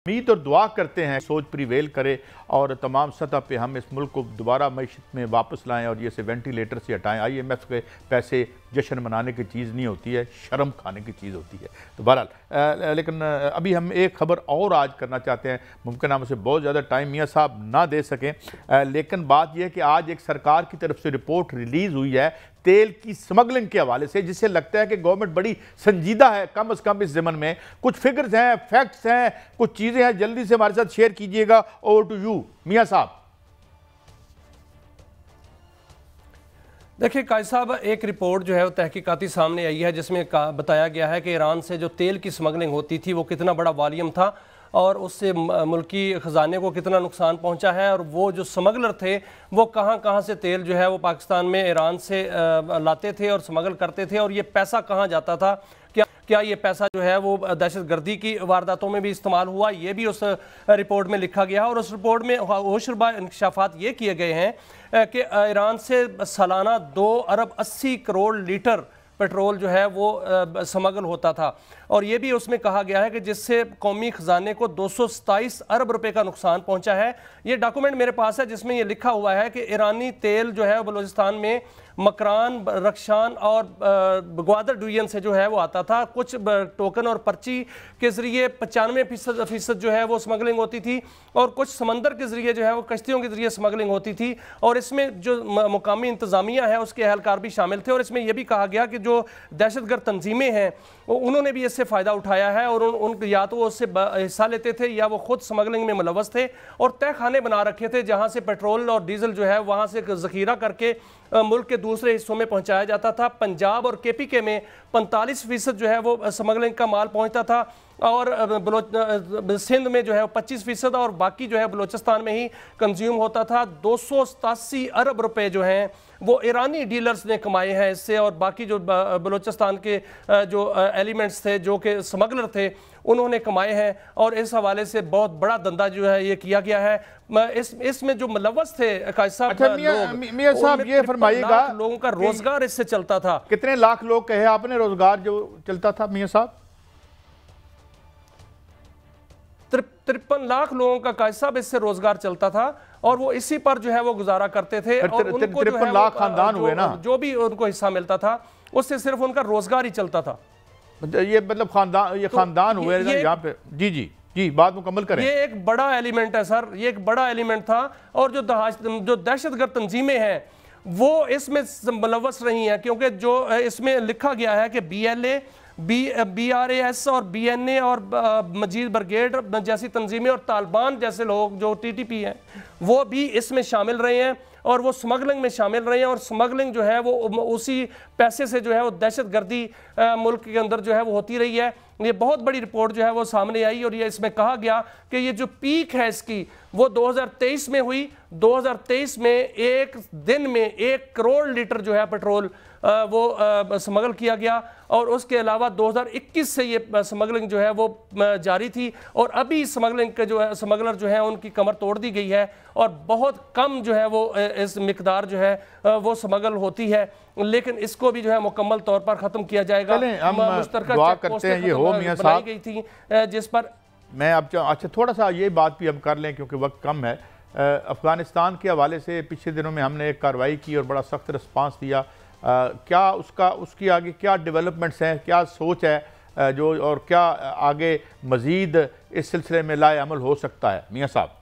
उम्मीद और दुआ करते हैं सोच प्रिवेल करे और तमाम सतह पे हम इस मुल्क को दोबारा मईशत में वापस लाएं और ये से वेंटिलेटर से हटाएं। IMF के पैसे जश्न मनाने की चीज़ नहीं होती है, शर्म खाने की चीज़ होती है। तो बहरहाल लेकिन अभी हम एक खबर और आज करना चाहते हैं। मुमकिन हम उसे बहुत ज़्यादा टाइम मियाँ साहब ना दे सकें, लेकिन बात यह है कि आज एक सरकार की तरफ से रिपोर्ट रिलीज़ हुई है तेल की स्मगलिंग के हवाले से, जिससे लगता है कि गवर्नमेंट बड़ी संजीदा है कम से कम इस ज़मन में। कुछ फिगर्स हैं, फैक्ट्स हैं, कुछ चीज़ें हैं, जल्दी से हमारे साथ शेयर कीजिएगा। ओवर टू यू मियां साहब। देखिए कायद साहब, एक रिपोर्ट जो है वो तहकीकाती सामने आई है जिसमें बताया गया है कि ईरान से जो तेल की स्मगलिंग होती थी वो कितना बड़ा वॉल्यूम था और उससे मुल्की ख़जाने को कितना नुकसान पहुंचा है, और वो जो स्मगलर थे वो कहां कहां से तेल जो है वो पाकिस्तान में ईरान से लाते थे और स्मगल करते थे, और ये पैसा कहां जाता था। क्या ये पैसा जो है वो दहशतगर्दी की वारदातों में भी इस्तेमाल हुआ, ये भी उस रिपोर्ट में लिखा गया। और उस रिपोर्ट में होशरुबा इंकशाफात ये किए गए हैं कि ईरान से सालाना 2 अरब 80 करोड़ लीटर पेट्रोल जो है वो स्मगल होता था, और ये भी उसमें कहा गया है कि जिससे कौमी ख़जाने को 227 अरब रुपए का नुकसान पहुंचा है। ये डॉक्यूमेंट मेरे पास है जिसमें ये लिखा हुआ है कि ईरानी तेल जो है बलूचिस्तान में मकरान, रक्षान और ग्वादर डिवीजन से जो है वो आता था। कुछ टोकन और पर्ची के ज़रिए 95% जो है वो स्मगलिंग होती थी, और कुछ समंदर के ज़रिए जो है वो कश्तियों के ज़रिए स्मगलिंग होती थी, और इसमें जो मुकामी इंतज़ामिया है उसके अहलकार भी शामिल थे। और इसमें यह भी कहा गया कि जो दहशतगर्द तंजीमें हैं उन्होंने भी इससे फ़ायदा उठाया है, और उन या तो वो उससे हिस्सा लेते थे या वो खुद स्मगलिंग में मुलव्वस थे, और तय खाने बना रखे थे जहाँ से पेट्रोल और डीजल जो है वहाँ से ज़ख़ीरा करके मुल्क के दूसरे हिस्सों में पहुंचाया जाता था। पंजाब और KPK में 45% जो है वो स्मगलिंग का माल पहुंचता था, और सिंध में जो है 25%, और बाकी जो है बलूचिस्तान में ही कंज्यूम होता था। 287 अरब रुपए जो हैं वो ईरानी डीलर्स ने कमाए हैं इससे, और बाकी जो बलूचिस्तान के जो एलिमेंट्स थे जो कि स्मगलर थे उन्होंने कमाए हैं, और इस हवाले से बहुत बड़ा धंधा जो है ये किया गया है। इसमें जो मुलव्वस थे कायद साहब, अच्छा मियां साहब ये फरमाइएगा, लोगों का रोजगार इससे चलता था। कितने लाख लोग कहे आपने रोजगार जो चलता था मियां साहब? 53 लाख लोगों का कायद साहब इससे रोजगार चलता था, और वो इसी पर जो है वो गुजारा करते थे। और उनको 53 लाख खानदान हुए ना, जो भी उनको हिस्सा मिलता था उससे सिर्फ उनका रोजगार ही चलता था। ये मतलब खानदान, ये खानदान हुए यहाँ पे। जी जी जी, बात मुकम्मल करें। ये एक बड़ा एलिमेंट है सर, ये एक बड़ा एलिमेंट था, और जो दहशतगर्द तंजीमें हैं वो इसमें मुलव्वस रही हैं, क्योंकि जो इसमें लिखा गया है कि BLA, BRAS और BNA और मजीद ब्रिगेड जैसी तंजीमें और तालिबान जैसे लोग जो TTP हैं वो भी इसमें शामिल रहे हैं, और वो स्मगलिंग में शामिल रहे हैं, और स्मगलिंग जो है वो उसी पैसे से जो है वो दहशतगर्दी मुल्क के अंदर जो है वो होती रही है। ये बहुत बड़ी रिपोर्ट जो है वो सामने आई, और ये इसमें कहा गया कि ये जो पीक है इसकी वो 2023 में हुई। 2023 में एक दिन में 1 करोड़ लीटर जो है पेट्रोल वो स्मगल किया गया, और उसके अलावा 2021 से ये स्मगलिंग जो है वो जारी थी, और अभी स्मगलिंग के जो है स्मगलर जो है उनकी कमर तोड़ दी गई है, और बहुत कम जो है वो इस मिकदार जो है वो स्मगल होती है, लेकिन इसको भी जो है मुकम्मल तौर पर ख़त्म किया जाएगा। मुश्तरका दुआ करते हैं ये हो मियां साहब गई थी, जिस पर मैं अब अच्छा थोड़ा सा ये बात भी हम कर लें क्योंकि वक्त कम है। अफ़गानिस्तान के हवाले से पिछले दिनों में हमने एक कार्रवाई की और बड़ा सख्त रिस्पांस दिया। क्या उसकी आगे क्या डेवलपमेंट्स हैं, क्या सोच है जो, और क्या आगे मज़ीद इस सिलसिले में लाए अमल हो सकता है मियां साहब?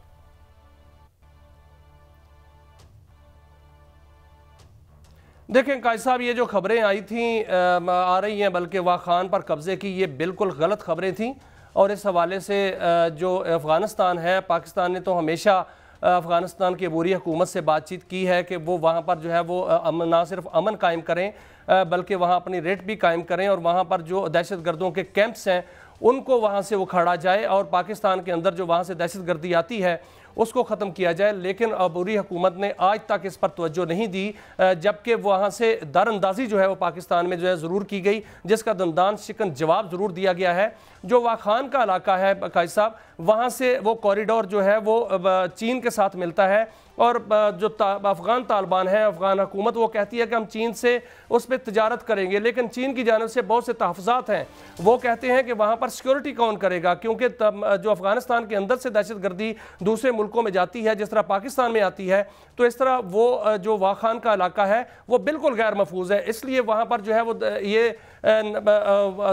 देखें कायद साहब, ये जो खबरें आई थी आ रही हैं बल्कि वाह खान पर कब्ज़े की, ये बिल्कुल गलत खबरें थीं, और इस हवाले से जो अफ़गानिस्तान है, पाकिस्तान ने तो हमेशा अफ़गानिस्तान की अबूरी हुकूमत से बातचीत की है कि वो वहाँ पर जो है वो ना सिर्फ अमन कायम करें बल्कि वहाँ अपनी रेट भी कायम करें, और वहाँ पर जो दहशतगर्दों के कैंप्स हैं उनको वहाँ से उखाड़ा जाए, और पाकिस्तान के अंदर जो वहाँ से दहशतगर्दी आती है उसको ख़त्म किया जाए। लेकिन अबूरी हुकूमत ने आज तक इस पर तवज्जो नहीं दी, जबकि वहाँ से दरअंदाजी जो है वो पाकिस्तान में जो है ज़रूर की गई, जिसका दंदान शिकन जवाब ज़रूर दिया गया है। जो वाखान का इलाका है काजी साहब, वहाँ से वो कॉरिडोर जो है वो चीन के साथ मिलता है, और जो अफ़गान तालिबान है, अफ़गान हुकूमत, वो कहती है कि हम चीन से उस पर तजारत करेंगे, लेकिन चीन की जानिब से बहुत से तहफ़्फ़ुज़ात हैं। वो कहते हैं कि वहाँ पर सिक्योरिटी कौन करेगा, क्योंकि जो अफ़गानिस्तान के अंदर से दहशत गर्दी दूसरे मुल्कों में जाती है, जिस तरह पाकिस्तान में आती है, तो इस तरह वो जो वाखान का इलाका है वो बिल्कुल गैर महफूज है। इसलिए वहाँ पर जो है वो ये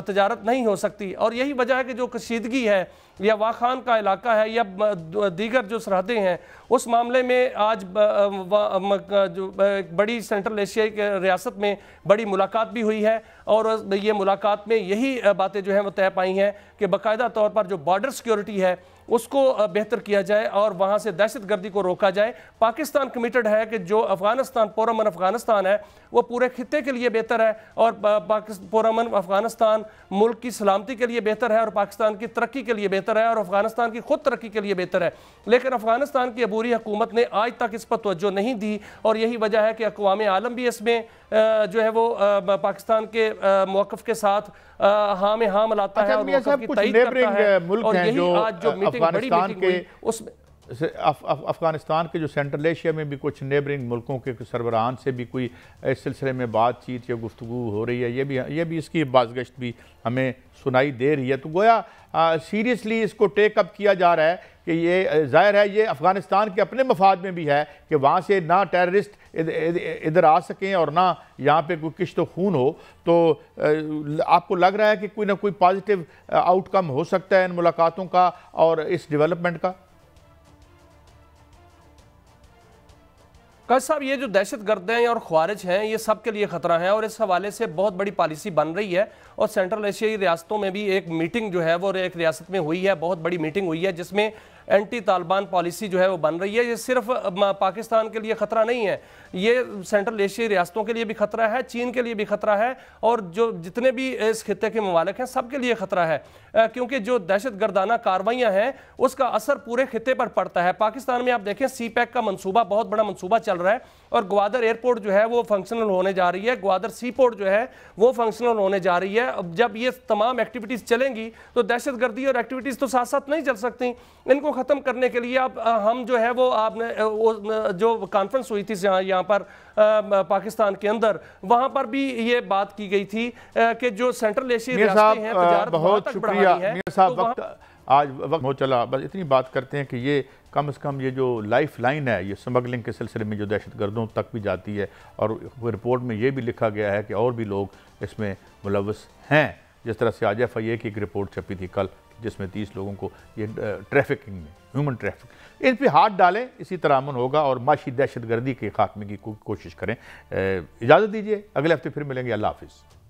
तजारत नहीं हो सकती, और यही वजह है कि जो कशीदगी है या वाखान का इलाका है या दीगर जो सरहदें हैं, उस मामले में आज जो बड़ी सेंट्रल एशियाई रियासत में बड़ी मुलाकात भी हुई है, और ये मुलाकात में यही बातें जो हैं वो तय पाई हैं कि बाकायदा तौर पर जो बॉर्डर सिक्योरिटी है उसको बेहतर किया जाए और वहाँ से दहशत गर्दी को रोका जाए। पाकिस्तान कमिटेड है कि जो अफ़गानिस्तान, पुरअमन अफ़गानिस्तान है, वो पूरे खित्ते के लिए बेहतर है, और पुरअमन अफ़गानिस्तान मुल्क की सलामती के लिए बेहतर है, और पाकिस्तान की तरक्की के लिए बेहतर है, और अफ़गानिस्तान की खुद तरक्की के लिए बेहतर है। लेकिन अफ़गानिस्तान की अबूरी हुकूमत ने आज तक इस पर तवज्जो नहीं दी, और यही वजह है कि अक़वाम आलम भी इसमें जो है वो पाकिस्तान के मौक़िफ़ के साथ हाँ में हाँ मिलाता है, और मौक़िफ़ की तईद करता है। और यही आज जो मीटिंग, बड़ी मीटिंग हुई, उसमें अफगानिस्तान के जो सेंट्रल एशिया में भी कुछ नेबरिंग मुल्कों के सरबराहान से भी कोई इस सिलसिले में बातचीत या गुफ्तगू हो रही है, ये भी इसकी बाज़गश्त भी हमें सुनाई दे रही है। तो गोया सीरियसली इसको टेकअप किया जा रहा है कि ये ज़ाहिर है ये अफ़गानिस्तान के अपने मफाद में भी है कि वहाँ से ना टेररिस्ट इधर आ सकें और ना यहाँ पे कोई किश्त खून हो। तो आपको लग रहा है कि कोई ना कोई पॉजिटिव आउटकम हो सकता है इन मुलाकातों का और इस डेवलपमेंट का? काजी साहब, ये जो दहशत गर्द हैं और ख्वारिज हैं, ये सब के लिए ख़तरा है, और इस हवाले से बहुत बड़ी पॉलिसी बन रही है। और सेंट्रल एशियाई रियासतों में भी एक मीटिंग जो है वो एक रियासत में हुई है, बहुत बड़ी मीटिंग हुई है, जिसमें एंटी तालिबान पॉलिसी जो है वो बन रही है। ये सिर्फ पाकिस्तान के लिए ख़तरा नहीं है, ये सेंट्रल एशियाई रियासतों के लिए भी ख़तरा है, चीन के लिए भी ख़तरा है, और जो जितने भी इस खित्ते के ममालिक हैं सब के लिए ख़तरा है, क्योंकि जो दहशत गर्दाना कार्रवाइयाँ हैं उसका असर पूरे खित्ते पर पड़ता है। पाकिस्तान में आप देखें CPEC का मनसूबा, बहुत बड़ा मनसूबा चल रहा है, और ग्वादर एयरपोर्ट जो है वो फंक्शनल होने जा रही है, ग्वादर सी पोर्ट जो है वो फंक्शनल होने जा रही है। अब जब ये तमाम एक्टिविटीज़ चलेंगी तो दहशत गर्दी और एक्टिविटीज़ तो साथ साथ नहीं चल सकती। इनको ख़त्म करने के लिए अब हम जो है वो आपने जो कॉन्फ्रेंस हुई थी यहाँ पर पाकिस्तान के अंदर, वहाँ पर भी ये बात की गई थी कि जो सेंट्रल एशियाई रियासतें हैं तजारत बहुत शुक्रिया मियां साहब, आज वक्त हो चला, बस इतनी बात करते हैं कि ये कम से कम ये जो लाइफ लाइन है, ये स्मगलिंग के सिलसिले में जो दहशत गर्दों तक भी जाती है, और रिपोर्ट में ये भी लिखा गया है कि और भी लोग इसमें मुलव्वस हैं। जिस तरह से आज FIA की एक रिपोर्ट छपी थी कल, जिसमें 30 लोगों को ये ट्रैफिकिंग में, ह्यूमन ट्रैफिक, इन पर हाथ डालें, इसी तरह अमन होगा और माशी दहशत गर्दी के खात्मे की कोशिश करें। इजाज़त दीजिए, अगले हफ्ते फिर मिलेंगे। अल्लाह हाफिज़।